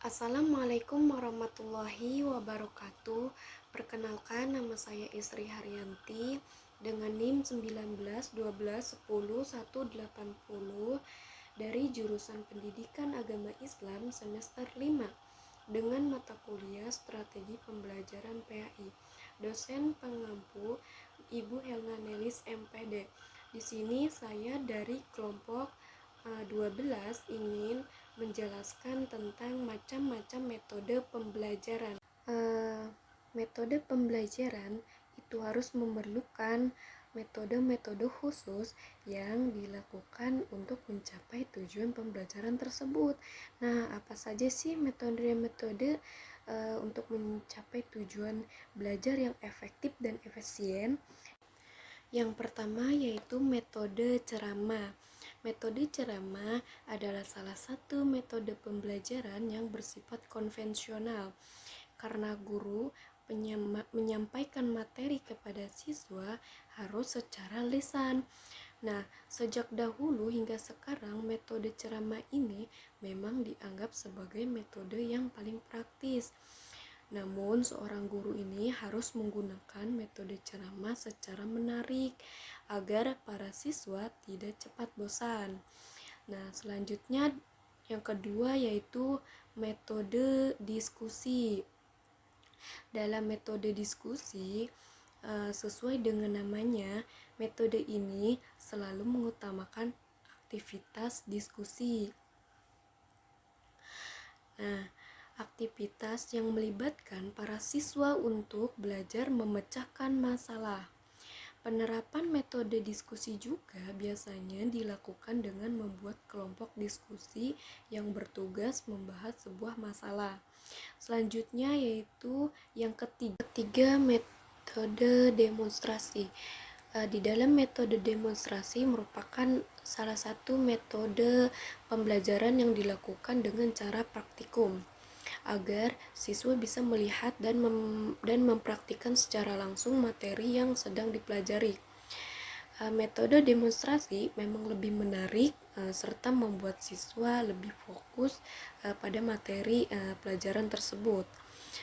Assalamualaikum warahmatullahi wabarakatuh. Perkenalkan, nama saya Isri Haryanti dengan NIM 19 12 10 180 dari jurusan Pendidikan Agama Islam semester 5 dengan mata kuliah Strategi Pembelajaran PAI. Dosen pengampu Ibu Helna Nelis MPD. Di sini saya dari kelompok 12 ingin menjelaskan tentang macam-macam metode pembelajaran. Metode pembelajaran itu harus memerlukan metode-metode khusus yang dilakukan untuk mencapai tujuan pembelajaran tersebut. Nah, apa saja sih metode-metode untuk mencapai tujuan belajar yang efektif dan efisien? Yang pertama yaitu metode ceramah. Metode ceramah adalah salah satu metode pembelajaran yang bersifat konvensional karena guru menyampaikan materi kepada siswa harus secara lisan. Nah, sejak dahulu hingga sekarang metode ceramah ini memang dianggap sebagai metode yang paling praktis. Namun, seorang guru ini harus menggunakan metode ceramah secara menarik agar para siswa tidak cepat bosan. Nah, selanjutnya yang kedua yaitu metode diskusi. Dalam metode diskusi, sesuai dengan namanya, metode ini selalu mengutamakan aktivitas diskusi. Nah, aktivitas yang melibatkan para siswa untuk belajar memecahkan masalah. Penerapan metode diskusi juga biasanya dilakukan dengan membuat kelompok diskusi yang bertugas membahas sebuah masalah. Selanjutnya yaitu yang ketiga metode demonstrasi. Di dalam metode demonstrasi merupakan salah satu metode pembelajaran yang dilakukan dengan cara praktikum agar siswa bisa melihat dan mempraktikkan secara langsung materi yang sedang dipelajari. Metode demonstrasi memang lebih menarik serta membuat siswa lebih fokus pada materi pelajaran tersebut.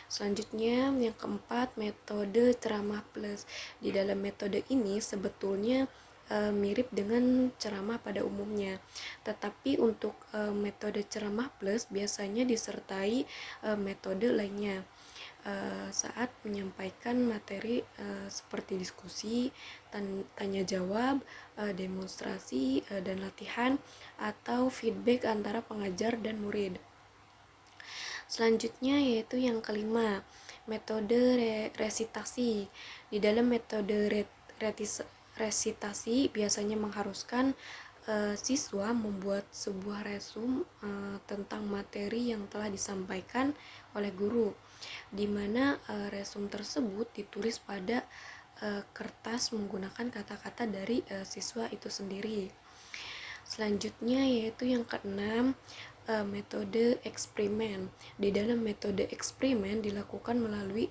Selanjutnya yang keempat, metode ceramah plus. Di dalam metode ini sebetulnya mirip dengan ceramah pada umumnya, tetapi untuk metode ceramah plus biasanya disertai metode lainnya saat menyampaikan materi seperti diskusi, tanya jawab, demonstrasi dan latihan atau feedback antara pengajar dan murid. Selanjutnya yaitu yang kelima, metode resitasi. Di dalam metode resitasi biasanya mengharuskan siswa membuat sebuah resum tentang materi yang telah disampaikan oleh guru, di mana resum tersebut ditulis pada kertas menggunakan kata-kata dari siswa itu sendiri. Selanjutnya yaitu yang keenam, metode eksperimen. Di dalam metode eksperimen dilakukan melalui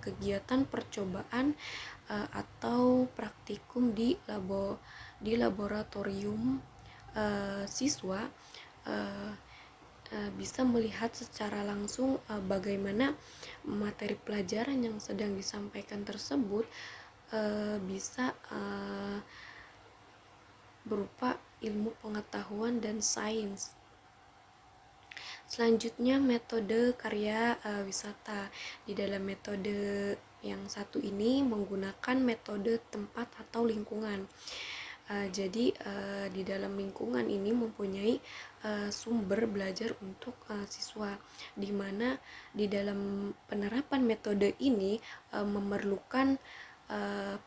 kegiatan percobaan atau praktikum di laboratorium. Siswa bisa melihat secara langsung bagaimana materi pelajaran yang sedang disampaikan tersebut bisa berupa ilmu pengetahuan dan sains. Selanjutnya metode karya wisata. Di dalam metode yang satu ini menggunakan metode tempat atau lingkungan. Jadi di dalam lingkungan ini mempunyai sumber belajar untuk siswa, di mana di dalam penerapan metode ini memerlukan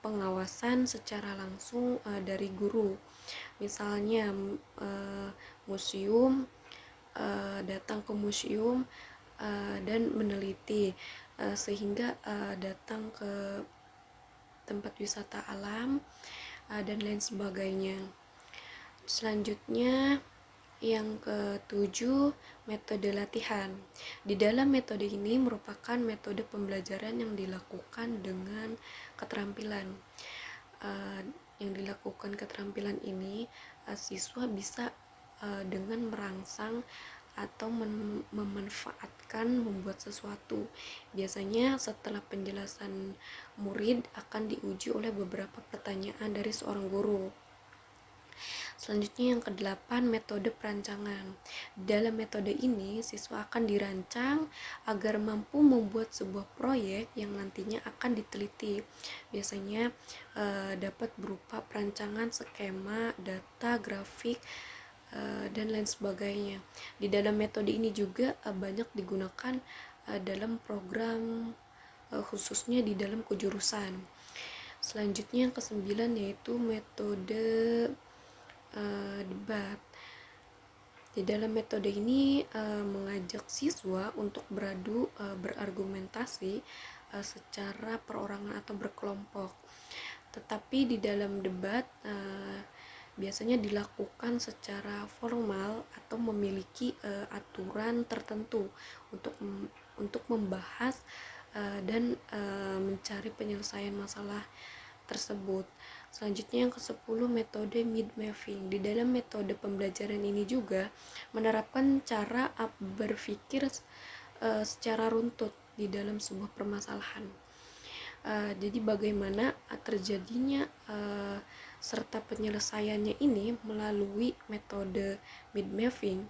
pengawasan secara langsung dari guru. Misalnya museum, datang ke museum dan meneliti, sehingga datang ke tempat wisata alam dan lain sebagainya. Selanjutnya yang ketujuh, metode latihan. Di dalam metode ini merupakan metode pembelajaran yang dilakukan dengan keterampilan. Yang dilakukan keterampilan ini, siswa bisa dengan merangsang atau memanfaatkan membuat sesuatu. Biasanya setelah penjelasan murid akan diuji oleh beberapa pertanyaan dari seorang guru. Selanjutnya yang kedelapan, metode perancangan. Dalam metode ini, siswa akan dirancang agar mampu membuat sebuah proyek yang nantinya akan diteliti. Biasanya dapat berupa perancangan skema, data, grafik, dan lain sebagainya. Di dalam metode ini juga banyak digunakan dalam program khususnya di dalam kejurusan. Selanjutnya yang kesembilan yaitu metode debat. Di dalam metode ini mengajak siswa untuk berargumentasi secara perorangan atau berkelompok. Tetapi di dalam debat biasanya dilakukan secara formal atau memiliki aturan tertentu untuk membahas dan mencari penyelesaian masalah tersebut. Selanjutnya yang ke-10, metode mid-mapping. Di dalam metode pembelajaran ini juga menerapkan cara berpikir secara runtut di dalam sebuah permasalahan. Jadi bagaimana terjadinya serta penyelesaiannya ini melalui metode mid-mapping.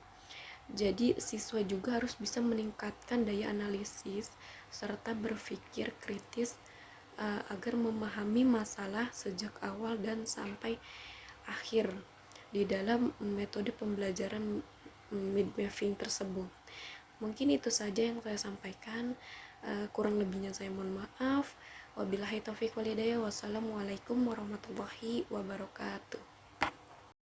Jadi siswa juga harus bisa meningkatkan daya analisis serta berpikir kritis agar memahami masalah sejak awal dan sampai akhir di dalam metode pembelajaran mid-mapping tersebut. Mungkin itu saja yang saya sampaikan. Kurang lebihnya saya mohon maaf. Wabillahi taufiq walhidayah. Wassalamualaikum warahmatullahi wabarakatuh.